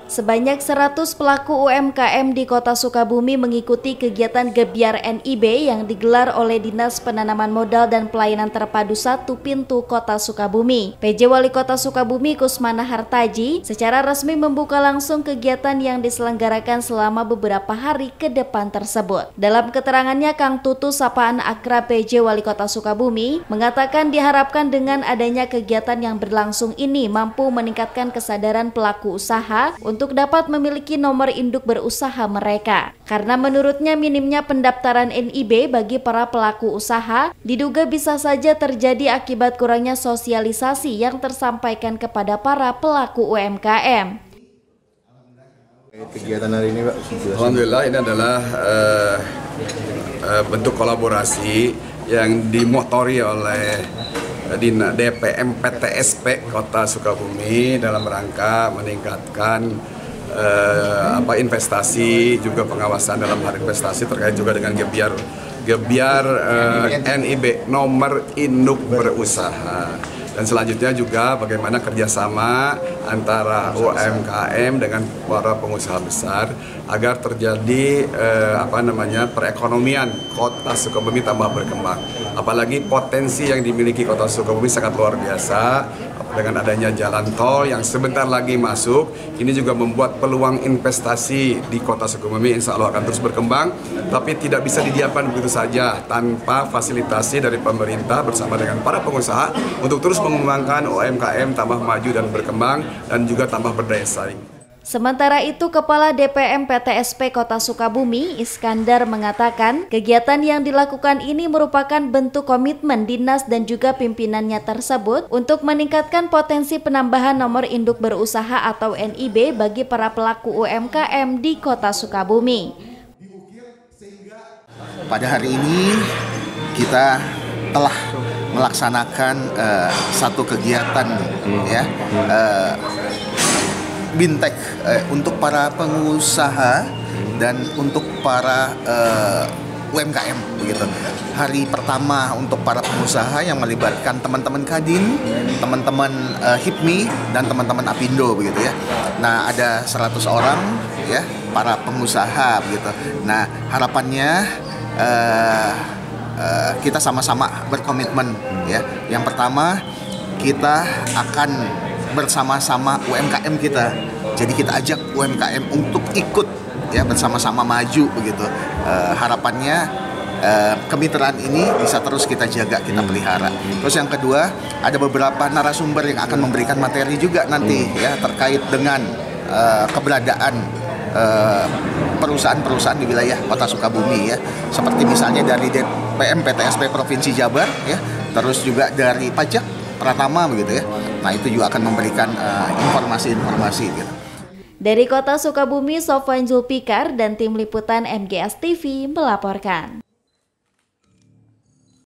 Sebanyak 100 pelaku UMKM di Kota Sukabumi mengikuti kegiatan Gebyar NIB yang digelar oleh Dinas Penanaman Modal dan Pelayanan Terpadu 1 Pintu Kota Sukabumi. PJ Wali Kota Sukabumi Kusmana Hartaji secara resmi membuka langsung kegiatan yang diselenggarakan selama beberapa hari ke depan tersebut. Dalam keterangannya, Kang Tutu sapaan akrab PJ Wali Kota Sukabumi mengatakan diharapkan dengan adanya kegiatan yang berlangsung ini mampu meningkatkan kesadaran pelaku usaha untuk dapat memiliki nomor induk berusaha mereka. Karena menurutnya minimnya pendaftaran NIB bagi para pelaku usaha diduga bisa saja terjadi akibat kurangnya sosialisasi yang tersampaikan kepada para pelaku UMKM. Kegiatan hari ini, Pak? Alhamdulillah ini adalah bentuk kolaborasi yang dimotori oleh DPM PTSP Kota Sukabumi dalam rangka meningkatkan investasi, juga pengawasan dalam hal investasi terkait juga dengan Gebyar NIB nomor induk berusaha. Dan selanjutnya juga bagaimana kerjasama antara UMKM dengan para pengusaha besar agar terjadi perekonomian Kota Sukabumi tambah berkembang. Apalagi potensi yang dimiliki Kota Sukabumi sangat luar biasa. Dengan adanya jalan tol yang sebentar lagi masuk, ini juga membuat peluang investasi di Kota Sukabumi insya Allah akan terus berkembang, tapi tidak bisa didiamkan begitu saja tanpa fasilitasi dari pemerintah bersama dengan para pengusaha untuk terus mengembangkan UMKM tambah maju dan berkembang dan juga tambah berdaya saing. Sementara itu, Kepala DPM PTSP Kota Sukabumi, Iskandar, mengatakan kegiatan yang dilakukan ini merupakan bentuk komitmen dinas dan juga pimpinannya tersebut untuk meningkatkan potensi penambahan nomor induk berusaha atau NIB bagi para pelaku UMKM di Kota Sukabumi. Pada hari ini kita telah melaksanakan satu kegiatan Bintek untuk para pengusaha dan untuk para UMKM begitu. Hari pertama untuk para pengusaha yang melibatkan teman-teman Kadin, teman-teman HIPMI dan teman-teman Apindo begitu ya. Nah, ada 100 orang ya para pengusaha begitu. Nah, harapannya kita sama-sama berkomitmen ya. Yang pertama, kita akan bersama-sama UMKM kita. Jadi kita ajak UMKM untuk ikut ya bersama-sama maju begitu. Harapannya kemitraan ini bisa terus kita jaga, kita pelihara. Terus yang kedua, ada beberapa narasumber yang akan memberikan materi juga nanti ya terkait dengan keberadaan perusahaan-perusahaan di wilayah Kota Sukabumi ya. Seperti misalnya dari DPM PTSP Provinsi Jabar ya, terus juga dari Pajak Pratama begitu ya. Nah, itu juga akan memberikan informasi-informasi gitu. Dari Kota Sukabumi, Sofwan Zulfikar dan tim liputan MGS TV melaporkan.